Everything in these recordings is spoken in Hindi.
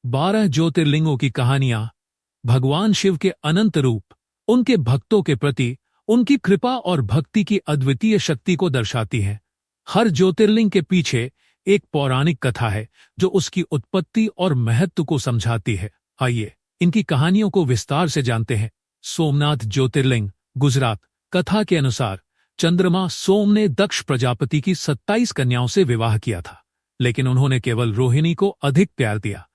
12 ज्योतिर्लिंगों की कहानियां भगवान शिव के अनंत रूप, उनके भक्तों के प्रति उनकी कृपा और भक्ति की अद्वितीय शक्ति को दर्शाती हैं। हर ज्योतिर्लिंग के पीछे एक पौराणिक कथा है जो उसकी उत्पत्ति और महत्व को समझाती है। आइए इनकी कहानियों को विस्तार से जानते हैं। सोमनाथ ज्योतिर्लिंग, गुजरात। कथा के अनुसार चंद्रमा सोम ने दक्ष प्रजापति की 27 कन्याओं से विवाह किया था, लेकिन उन्होंने केवल रोहिणी को अधिक प्यार दिया,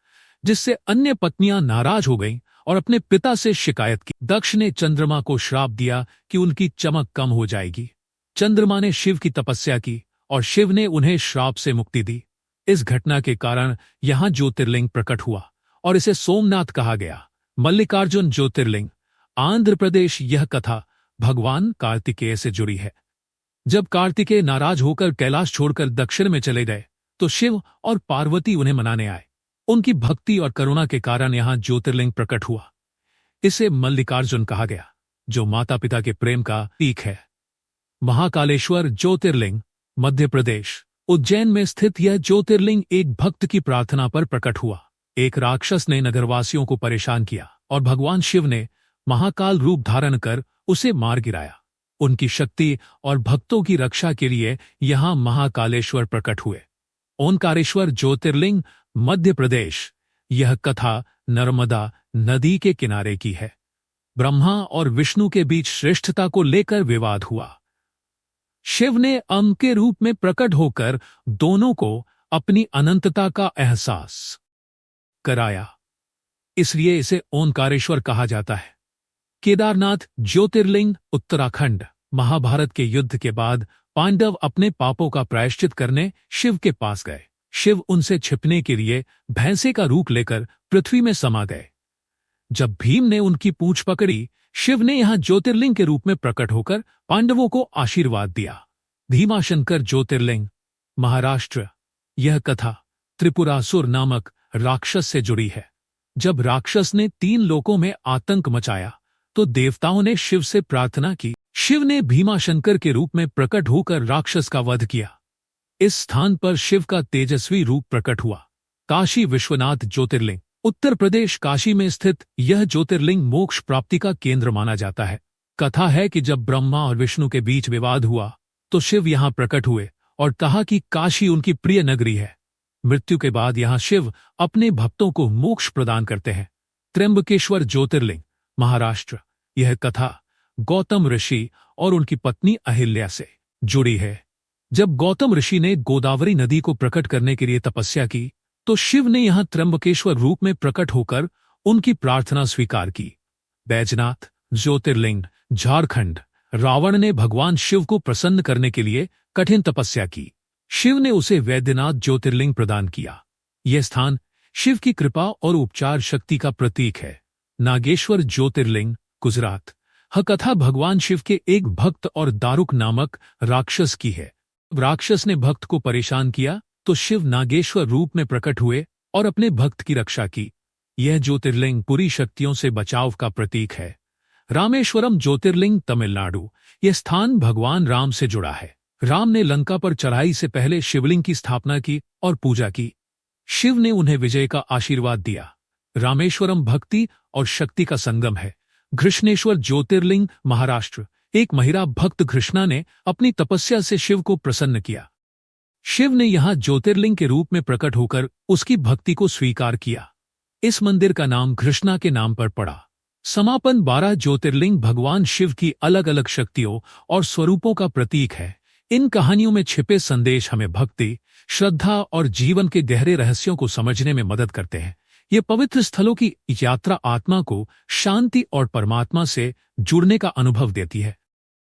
जिससे अन्य पत्नियां नाराज हो गईं और अपने पिता से शिकायत की। दक्ष ने चंद्रमा को श्राप दिया कि उनकी चमक कम हो जाएगी। चंद्रमा ने शिव की तपस्या की और शिव ने उन्हें श्राप से मुक्ति दी। इस घटना के कारण यहां ज्योतिर्लिंग प्रकट हुआ और इसे सोमनाथ कहा गया। मल्लिकार्जुन ज्योतिर्लिंग, आंध्र प्रदेश। यह कथा भगवान कार्तिकेय से जुड़ी है। जब कार्तिकेय नाराज होकर कैलाश छोड़कर दक्षिण में चले गए तो शिव और पार्वती उन्हें मनाने आए। उनकी भक्ति और करुणा के कारण यहां ज्योतिर्लिंग प्रकट हुआ। इसे मल्लिकार्जुन कहा गया, जो माता पिता के प्रेम का प्रतीक है। महाकालेश्वर ज्योतिर्लिंग, मध्य प्रदेश। उज्जैन में स्थित यह ज्योतिर्लिंग एक भक्त की प्रार्थना पर प्रकट हुआ। एक राक्षस ने नगरवासियों को परेशान किया और भगवान शिव ने महाकाल रूप धारण कर उसे मार गिराया। उनकी शक्ति और भक्तों की रक्षा के लिए यहां महाकालेश्वर प्रकट हुए। ओंकारेश्वर ज्योतिर्लिंग, मध्य प्रदेश। यह कथा नर्मदा नदी के किनारे की है। ब्रह्मा और विष्णु के बीच श्रेष्ठता को लेकर विवाद हुआ। शिव ने अम्ब के रूप में प्रकट होकर दोनों को अपनी अनंतता का एहसास कराया, इसलिए इसे ओंकारेश्वर कहा जाता है। केदारनाथ ज्योतिर्लिंग, उत्तराखंड। महाभारत के युद्ध के बाद पांडव अपने पापों का प्रायश्चित करने शिव के पास गए। शिव उनसे छिपने के लिए भैंसे का रूप लेकर पृथ्वी में समा गए। जब भीम ने उनकी पूंछ पकड़ी, शिव ने यहां ज्योतिर्लिंग के रूप में प्रकट होकर पांडवों को आशीर्वाद दिया। भीमाशंकर ज्योतिर्लिंग, महाराष्ट्र। यह कथा त्रिपुरासुर नामक राक्षस से जुड़ी है। जब राक्षस ने 3 लोकों में आतंक मचाया तो देवताओं ने शिव से प्रार्थना की। शिव ने भीमाशंकर के रूप में प्रकट होकर राक्षस का वध किया। इस स्थान पर शिव का तेजस्वी रूप प्रकट हुआ। काशी विश्वनाथ ज्योतिर्लिंग, उत्तर प्रदेश। काशी में स्थित यह ज्योतिर्लिंग मोक्ष प्राप्ति का केंद्र माना जाता है। कथा है कि जब ब्रह्मा और विष्णु के बीच विवाद हुआ तो शिव यहां प्रकट हुए और कहा कि काशी उनकी प्रिय नगरी है। मृत्यु के बाद यहां शिव अपने भक्तों को मोक्ष प्रदान करते हैं। त्र्यंबकेश्वर ज्योतिर्लिंग, महाराष्ट्र। यह कथा गौतम ऋषि और उनकी पत्नी अहिल्या से जुड़ी है। जब गौतम ऋषि ने गोदावरी नदी को प्रकट करने के लिए तपस्या की तो शिव ने यहां त्र्यंबकेश्वर रूप में प्रकट होकर उनकी प्रार्थना स्वीकार की। बैजनाथ ज्योतिर्लिंग, झारखंड। रावण ने भगवान शिव को प्रसन्न करने के लिए कठिन तपस्या की। शिव ने उसे वैद्यनाथ ज्योतिर्लिंग प्रदान किया। यह स्थान शिव की कृपा और उपचार शक्ति का प्रतीक है। नागेश्वर ज्योतिर्लिंग, गुजरात। यह कथा भगवान शिव के एक भक्त और दारुक नामक राक्षस की है। राक्षस ने भक्त को परेशान किया तो शिव नागेश्वर रूप में प्रकट हुए और अपने भक्त की रक्षा की। यह ज्योतिर्लिंग पूरी शक्तियों से बचाव का प्रतीक है। रामेश्वरम ज्योतिर्लिंग, तमिलनाडु। यह स्थान भगवान राम से जुड़ा है। राम ने लंका पर चढ़ाई से पहले शिवलिंग की स्थापना की और पूजा की। शिव ने उन्हें विजय का आशीर्वाद दिया। रामेश्वरम भक्ति और शक्ति का संगम है। घृष्णेश्वर ज्योतिर्लिंग, महाराष्ट्र। एक महिला भक्त घृष्णा ने अपनी तपस्या से शिव को प्रसन्न किया। शिव ने यहां ज्योतिर्लिंग के रूप में प्रकट होकर उसकी भक्ति को स्वीकार किया। इस मंदिर का नाम घृष्णा के नाम पर पड़ा। समापन 12 ज्योतिर्लिंग भगवान शिव की अलग अलग शक्तियों और स्वरूपों का प्रतीक है। इन कहानियों में छिपे संदेश हमें भक्ति, श्रद्धा और जीवन के गहरे रहस्यों को समझने में मदद करते हैं। ये पवित्र स्थलों की यात्रा आत्मा को शांति और परमात्मा से जुड़ने का अनुभव देती है।